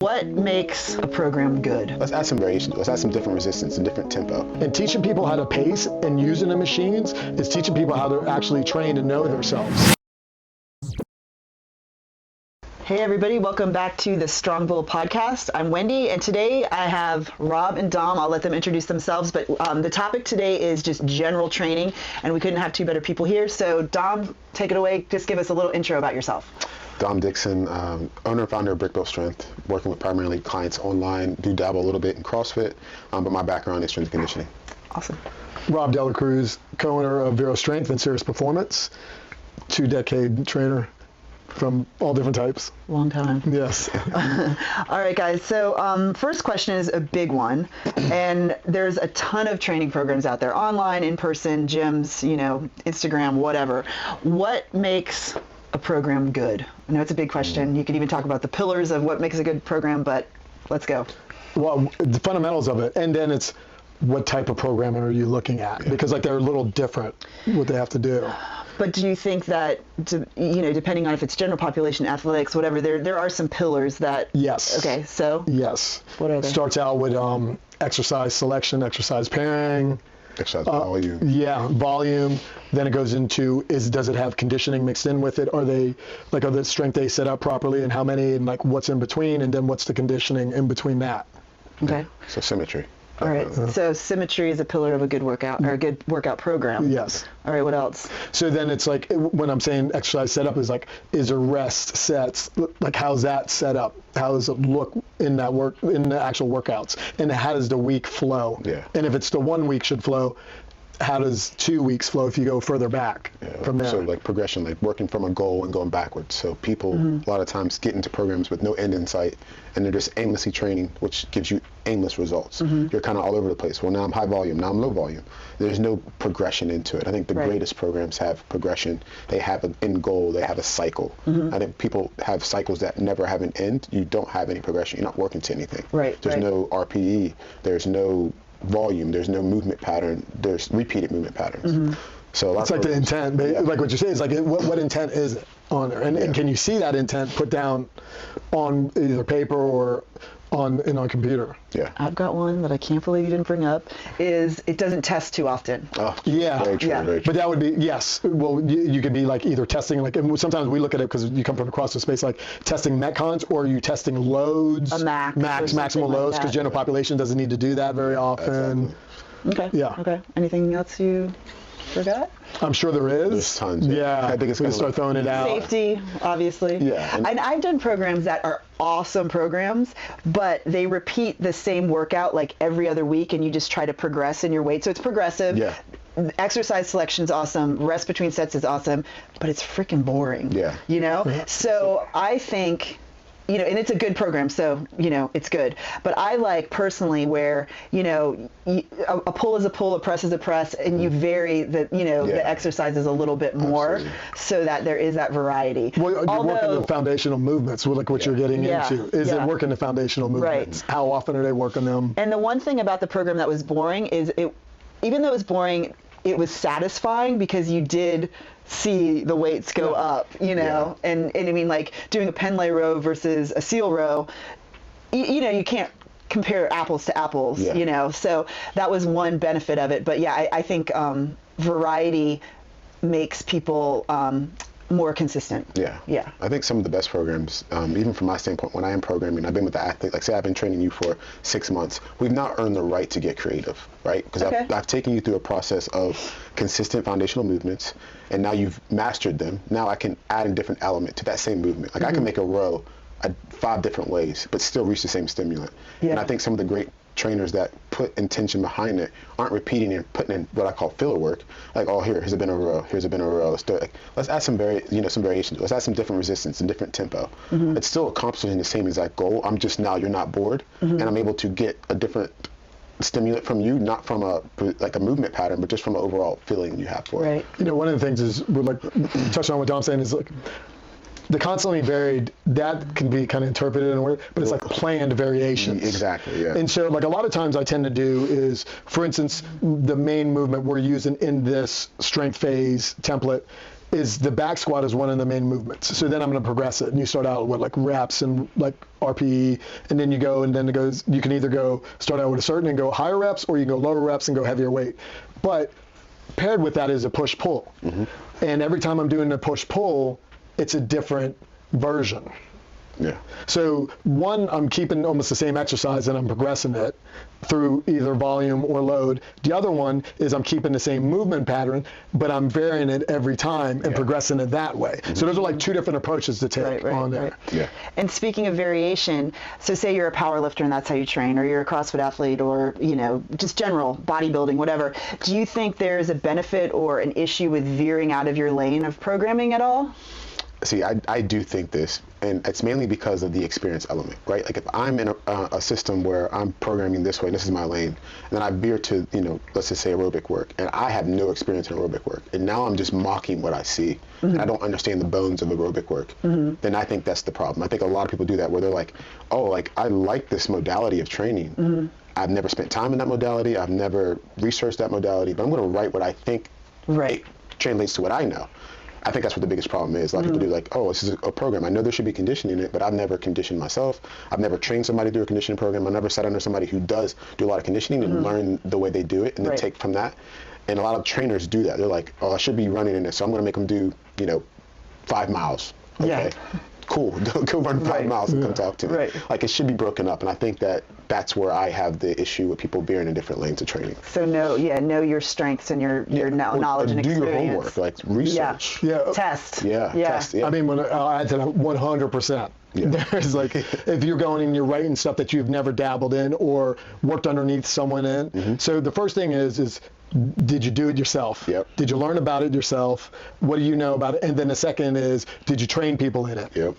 What makes a program good? Let's add some variation. Let's add some different resistance and different tempo. And teaching people how to pace and using the machines is teaching people how to actually train and know themselves. Hey everybody, welcome back to the Strong Bull podcast. I'm Wendy, and today I have Rob and Dom. I'll let them introduce themselves, but the topic today is just general training, and we couldn't have two better people here. So Dom, take it away. Just give us a little intro about yourself. Dom Dixon, owner and founder of Brick Built Strength, working with primarily clients online, do dabble a little bit in CrossFit, but my background is strength and conditioning. Awesome. Rob Dela Cruz, co-owner of Vero Strength and Cerus Performance, 2-decade trainer from all different types. Long time. Yes. All right, guys. So first question is a big one. And there's a ton of training programs out there, online, in person, gyms, Instagram, whatever. What makes a program good? I know it's a big question. You could even talk about the pillars of what makes a good program, but let's go. Well, the fundamentals of it, and then it's what type of program are you looking at? Because they're a little different what they have to do. But do you think that, depending on if it's general population, athletics, whatever, there are some pillars that... Yes. Okay, so? Yes. What are they? Starts out with exercise selection, exercise pairing. Exercise volume. Yeah, volume. Then it goes into does it have conditioning mixed in with it? Are the strength days set up properly, and how many, and what's in between, and then what's the conditioning in between that? Okay. So symmetry. All right. So symmetry is a pillar of a good workout, or a good workout program. Yes. All right. What else? So then it's when I'm saying exercise setup is there rest sets? How's that set up? How does it look in the actual workouts? And how does the week flow? Yeah. And if it's the 1 week should flow, how does 2 weeks flow if you go further back from there? So progression, working from a goal and going backwards. So people a lot of times get into programs with no end in sight, and they're just aimlessly training, which gives you aimless results. You're kind of all over the place. Well, now I'm high volume, now I'm low volume. There's no progression into it. I think the greatest programs have progression. They have an end goal, they have a cycle. I think people have cycles that never have an end. You don't have any progression. You're not working to anything. Right. There's no RPE. There's no volume, there's no movement pattern, there's repeated movement patterns. So it's the intent, like what you say is what intent is it on there, and can you see that intent put down on either paper or on computer? Yeah. I've got one that I can't believe you didn't bring up, is it doesn't test too often. Oh, yeah. Very true, Yeah. very true. But that would be, yes. Well, you could be either testing, and sometimes we look at it because you come from across the space, testing metcons, or are you testing loads? A maximal loads, because general population doesn't need to do that very often. Exactly. Okay. Yeah. Okay. Anything else you forgot? I'm sure there is. There's tons. Yeah. I think it's we going can start throwing it out. Safety, obviously. Yeah. And I've done programs that are awesome programs, but they repeat the same workout every other week, and you just try to progress in your weight. So it's progressive. Yeah. Exercise selection's awesome. Rest between sets is awesome, but it's freaking boring. Yeah. So I think, and it's a good program, so, it's good. But I like personally where, a pull is a pull, a press is a press, and you vary the exercises a little bit more. Absolutely. So that there is that variety. Well, you're working the foundational movements, what you're getting into. Is it working the foundational movements? Right. How often are they working them? And the one thing about the program that was boring is even though it was boring, it was satisfying because you did see the weights go up, and I mean, doing a pen lay row versus a seal row, you can't compare apples to apples, so that was one benefit of it. But yeah, I think variety makes people more consistent. Yeah. I think some of the best programs, even from my standpoint, when I am programming, I've been with the athlete, say I've been training you for 6 months, we've now earned the right to get creative, right? Because I've taken you through a process of consistent foundational movements, and now you've mastered them. Now I can add a different element to that same movement. I can make a row 5 different ways, but still reach the same stimulant. And I think some of the great trainers that put intention behind it aren't repeating and putting in what I call filler work. Here's a bent over row, here's a bent over row. Let's add some variation. Let's add some different resistance and different tempo. It's still accomplishing the same exact goal. I'm just now you're not bored, and I'm able to get a different stimulant from you, not from a movement pattern, but just from an overall feeling you have for it. One of the things is touching on what Dom's saying is the constantly varied, that can be kind of interpreted in a way, but it's planned variations. Exactly, yeah. And so a lot of times I tend to do is, for instance, the main movement we're using in this strength phase template is the back squat is one of the main movements. So then I'm going to progress it, and you start out with like reps and like RPE, and then you go, and then it goes. You can either start out with a certain and go higher reps, or you can go lower reps and go heavier weight. But paired with that is a push pull, and every time I'm doing a push pull, it's a different version. Yeah. So one, I'm keeping almost the same exercise and I'm progressing it through either volume or load. The other one is I'm keeping the same movement pattern, but I'm varying it every time and progressing it that way. So those are like two different approaches to take on there. Yeah. And speaking of variation, so say you're a power lifter and that's how you train, or you're a CrossFit athlete, or, you know, just general bodybuilding, whatever. Do you think there's a benefit or an issue with veering out of your lane of programming at all? See, I do think this, and it's mainly because of the experience element, right? Like if I'm in a system where I'm programming this way, and this is my lane, and then I veer to, you know, let's just say aerobic work, and I have no experience in aerobic work, and now I'm just mocking what I see, and I don't understand the bones of aerobic work, then I think that's the problem. I think a lot of people do that, where they're like, oh, like I like this modality of training. I've never spent time in that modality. I've never researched that modality, but I'm going to write what I think translates to what I know. I think that's what the biggest problem is. A lot of people do like, oh, this is a program. I know there should be conditioning in it, but I've never conditioned myself. I've never trained somebody through a conditioning program. I never sat under somebody who does do a lot of conditioning and learn the way they do it and then take from that. And a lot of trainers do that. They're like, oh, I should be running in this, so I'm going to make them do, you know, 5 miles. Okay. Cool. Go run 5 miles and come talk to me. Like, it should be broken up. And I think that's where I have the issue with people veering in different lanes of training. So know your strengths and your knowledge and experience. Do your homework, like research. Test. Test. I mean, I'll add to that 100%. There's like, if you're going and you're writing stuff that you've never dabbled in or worked underneath someone in. So the first thing is did you do it yourself? Did you learn about it yourself? What do you know about it? And then the second is, did you train people in it?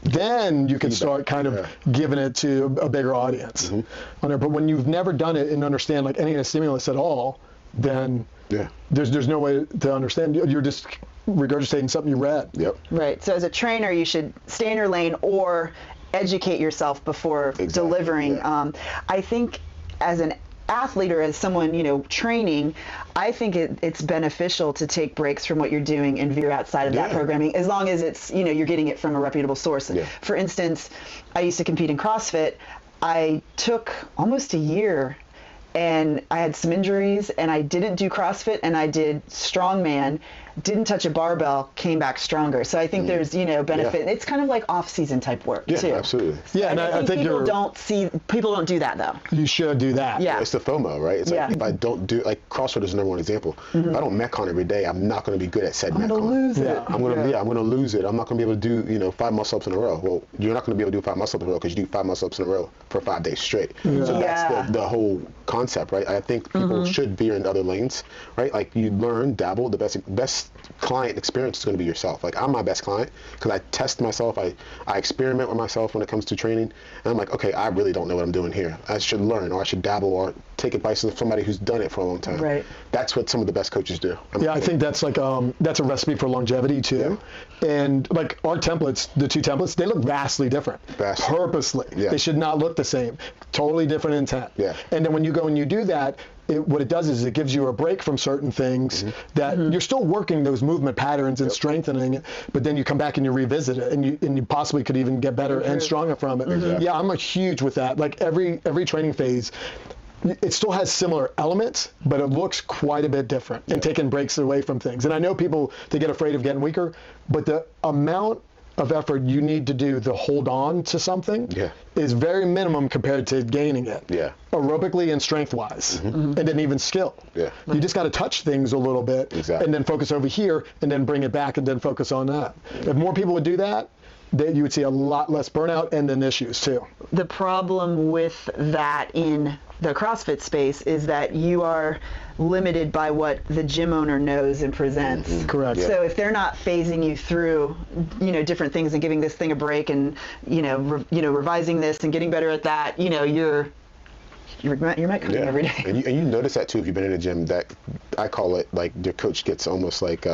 Then you can start kind of giving it to a bigger audience. But when you've never done it and understand like any of the stimulus at all, then there's no way to understand. You're just regurgitating something you read. Right. So as a trainer, you should stay in your lane or educate yourself before delivering. I think as an athlete or as someone, you know, training, I think it's beneficial to take breaks from what you're doing and veer outside of that programming, as long as it's, you know, you're getting it from a reputable source. For instance, I used to compete in CrossFit. I took almost a year and I had some injuries and I didn't do CrossFit and I did strongman, didn't touch a barbell, came back stronger. So I think there's, you know, benefit. It's kind of like off-season type work too. Absolutely. So and I think people don't do that though. You should do that. It's the FOMO, right? It's like if I don't do, like CrossFit is the number one example. If I don't Metcon every day, I'm not going to be good at said Metcon. I'm going to lose it. I'm going to lose it. I'm not going to be able to do, you know, 5 muscle-ups in a row. Well, you're not going to be able to do 5 muscle-ups in a row because you do 5 muscle-ups in a row for 5 days straight. So that's the whole concept, right? I think people should veer into other lanes, right? Like you learn, dabble. The best client experience is going to be yourself. Like I'm my best client because I test myself. I experiment with myself when it comes to training, and I'm like, okay, I really don't know what I'm doing here. I should learn, or I should dabble, or take advice from somebody who's done it for a long time. That's what some of the best coaches do. I think that's like that's a recipe for longevity too. And like our templates, the 2 templates, they look vastly different. Purposely. They should not look the same. Totally different intent. And then when you go and you do that, what it does is it gives you a break from certain things that you're still working those movement patterns and strengthening it, but then you come back and you revisit it, and you possibly could even get better and stronger from it. Yeah, I'm huge with that. Like every training phase, it still has similar elements, but it looks quite a bit different and taking breaks away from things. And I know people, they get afraid of getting weaker, but the amount of effort you need to do to hold on to something is very minimum compared to gaining it. Aerobically and strength-wise, and then even skill. You just got to touch things a little bit and then focus over here and then bring it back and then focus on that. If more people would do that, you would see a lot less burnout and then issues too. The problem with that in the CrossFit space is that you are limited by what the gym owner knows and presents. Correct. So if they're not phasing you through, you know, different things and giving this thing a break and, revising this and getting better at that, you're you're not coming every day. And you notice that too if you've been in a gym. That I call it like your coach gets almost like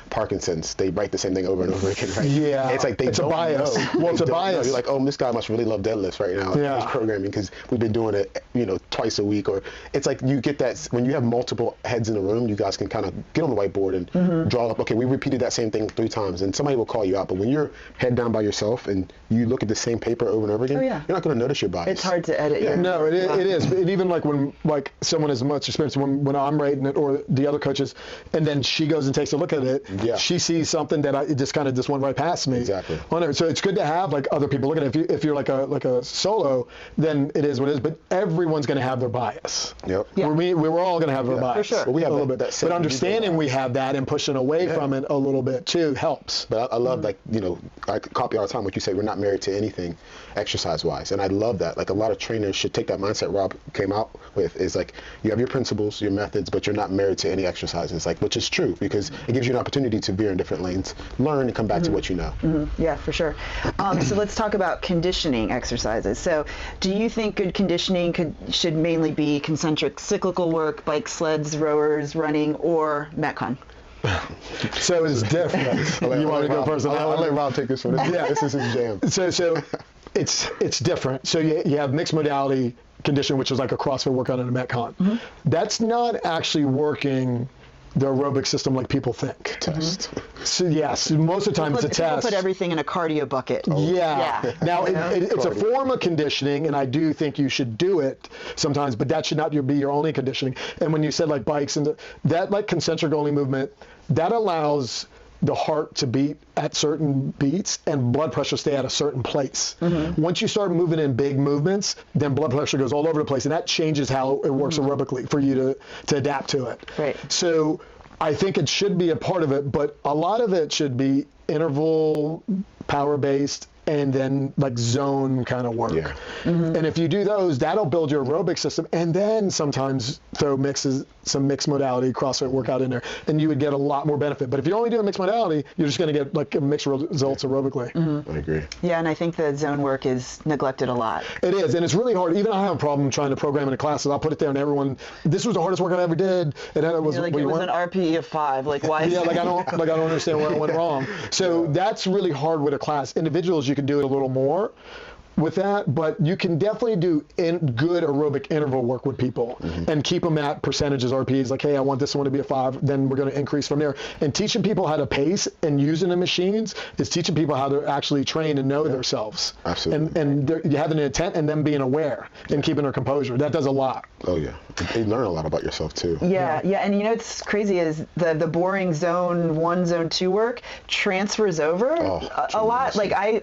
Parkinson's. They write the same thing over and over again, right? Yeah. It's like they it's don't a bias. know. Well, it's a bias. You're like, oh, this guy must really love deadlifts right now. Yeah. He's programming because we've been doing it, twice a week. Or it's like you get that when you have multiple heads in the room, you guys can kind of get on the whiteboard and draw up. Okay, we repeated that same thing 3 times, and somebody will call you out. But when you're head down by yourself and you look at the same paper over and over again, you're not going to notice your bias. It's hard to edit. Yeah. No, it is. And even like when someone has much experience, when I'm rating it or the other coaches, and then she goes and takes a look at it, she sees something that it just went right past me. Exactly. On it. So it's good to have like other people look at it. If you're like a solo, then it is what it is. But everyone's going to have their bias. Yep. Yeah. We're all going to have our bias. For sure. Well, we have a little bit. But understanding we have that and pushing away from it a little bit too helps. But I love I copy all the time what you say. We're not married to anything exercise-wise, and I love that. Like a lot of trainers should take that mindset Rob came out with. Is like you have your principles, your methods, but you're not married to any exercises. Like which is true because it gives you an opportunity to veer in different lanes, learn, and come back to what you know. Yeah, for sure. So let's talk about conditioning exercises. So do you think good conditioning should mainly be concentric cyclical work, bike, sleds, rowers, running, or Metcon? So it's different. You want to go first? I'll let Rob take this one. Yeah, this is his jam. So it's different. So you have mixed modality conditioning, which is like a CrossFit workout and a Metcon. That's not actually working the aerobic system like people think. Test. So yes, most of the time it's a test. Put everything in a cardio bucket. Yeah. Now it's a form of conditioning, and I do think you should do it sometimes, but that should not be your only conditioning. And when you said like bikes and that like concentric only movement, that allows the heart to beat at certain beats and blood pressure stay at a certain place. Once you start moving in big movements, then blood pressure goes all over the place, and that changes how it works aerobically for you to adapt to it. Right. So I think it should be a part of it, but a lot of it should be interval, power-based, and then like zone kind of work. Yeah. And if you do those, that'll build your aerobic system, and then sometimes throw some mixed modality CrossFit workout in there, and you would get a lot more benefit. But if you're only doing mixed modality, you're just going to get like mixed results aerobically. I agree. Yeah, and I think the zone work is neglected a lot. It is, and it's really hard. Even I have a problem trying to program in a class, and I'll put it there, and everyone, this was the hardest work I ever did, and then it was like it was an RPE of 5. Like why? Yeah, I don't understand where it went wrong. So that's really hard with a class. Individuals, you can do it a little more with that, but you can definitely do good aerobic interval work with people and keep them at percentages, RPEs, like, hey, I want this one to be a 5, then we're going to increase from there. And teaching people how to pace and using the machines is teaching people how to actually train and know themselves. Absolutely. And you having an intent and them being aware and keeping their composure. That does a lot. Oh, yeah. They learn a lot about yourself, too. Yeah. And what's crazy is the boring zone 1, zone 2 work transfers over a lot. Like I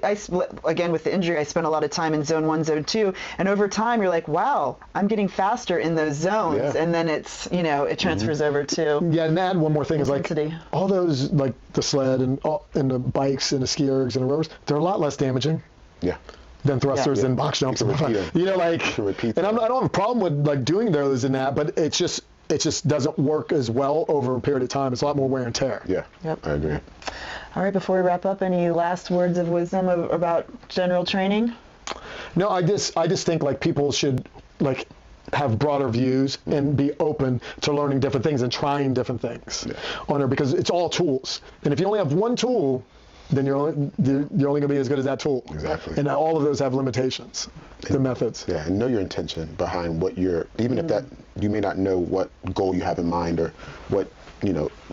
again, with the injury, I spent a lot of time in zone 1, zone 2, and over time you're like, wow, I'm getting faster in those zones, and then it's it transfers over to and add one more thing intensity. Is like all those like the sled and the bikes and the ski ergs and the rowers, they're a lot less damaging than thrusters and box jumps and I don't have a problem with like doing those and that, but it just doesn't work as well over a period of time. It's a lot more wear and tear. I agree. All right, before we wrap up, any last words of wisdom about general training? No, I just think like people should like have broader views and be open to learning different things and trying different things on there, because it's all tools. And if you only have one tool, then you're only going to be as good as that tool. Exactly. And all of those have limitations, the methods. Yeah, and know your intention behind what even if that you may not know what goal you have in mind or what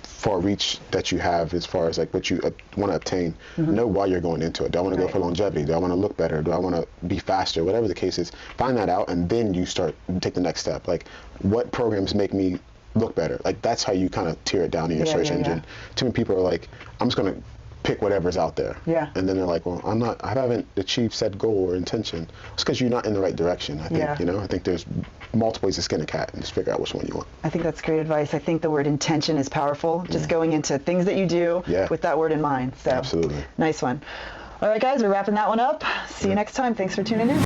far reach that you have as far as like what you want to obtain. Know why you're going into it. Do I want to go for longevity? Do I want to look better? Do I want to be faster? Whatever the case is, find that out, and then you take the next step. Like, what programs make me look better? Like, that's how you kind of tear it down in your search engine. Too many people are like, I'm just going to pick whatever's out there. And then they're like, well, I haven't achieved said goal or intention. It's because you're not in the right direction, I think. I think there's multiple ways to skin a cat and just figure out which one you want. I think that's great advice. I think the word intention is powerful. Just going into things that you do with that word in mind. So absolutely. Nice one. All right, guys, we're wrapping that one up. See you next time. Thanks for tuning in.